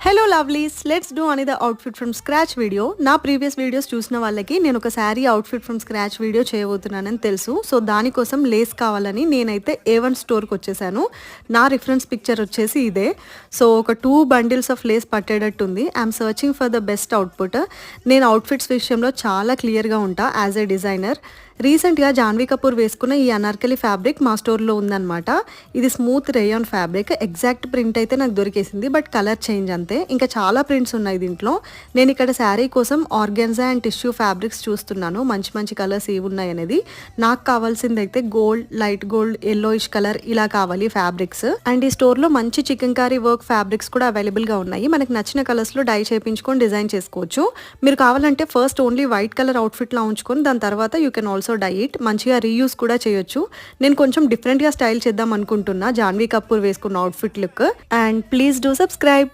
Hello lovelies, let's do అనేది outfit from scratch video. నా previous videos చూసిన వాళ్ళకి నేను ఒక sari outfit from scratch video చేయబోతున్నానని తెలుసు. సో దానికోసం లేస్ కావాలని నేనైతే A1 స్టోర్కి వచ్చేసాను. నా రిఫరెన్స్ పిక్చర్ వచ్చేసి ఇదే. సో ఒక 2 బండిల్స్ ఆఫ్ లేస్ పట్టేటట్టు ఉంది. I'm searching for the best output. నేను అవుట్ఫిట్స్ విషయంలో చాలా క్లియర్గా ఉంటా యాజ్ ఎ డిజైనర్. రీసెంట్గా జాన్వీ కపూర్ వేసుకున్న ఈ అనార్కలి ఫ్యాబ్రిక్ మా స్టోర్లో ఉందన్నమాట. ఇది smooth rayon fabric. Exact print అయితే నాకు దొరికేసింది, బట్ కలర్ చేంజ్ అంతే. ఇంకా చాలా ప్రింట్స్ ఉన్నాయి దీంట్లో. నేను ఇక్కడ శారీ కోసం ఆర్గాన్జా అండ్ టిష్యూ ఫ్యాబ్రిక్స్ చూస్తున్నాను, మంచి మంచి కలర్స్ ఏవి ఉన్నాయి అనేది. నాకు కావాల్సింది అయితే gold, light gold, yellowish colour ఇలా కావాలి ఫ్యాబ్రిక్స్. అండ్ ఈ స్టోర్లో మంచి చికెన్ కారీ వర్క్ ఫ్యాబ్రిక్స్ కూడా అవైలబుల్గా ఉన్నాయి. మనకి నచ్చిన కలర్స్లో డై చేయించుకొని డిజైన్ చేసుకోవచ్చు. మీరు కావాలంటే ఫస్ట్ ఓన్లీ వైట్ కలర్ అవుట్ఫిట్లా ఉంచుకొని దాని తర్వాత you can also dye it. మంచిగా రీయూస్ కూడా చేయొచ్చు. నేను కొంచెం డిఫరెంట్గా స్టైల్ చేద్దాం అనుకుంటున్నా జాన్వీ కపూర్ వేసుకున్న outfit look. And please do subscribe.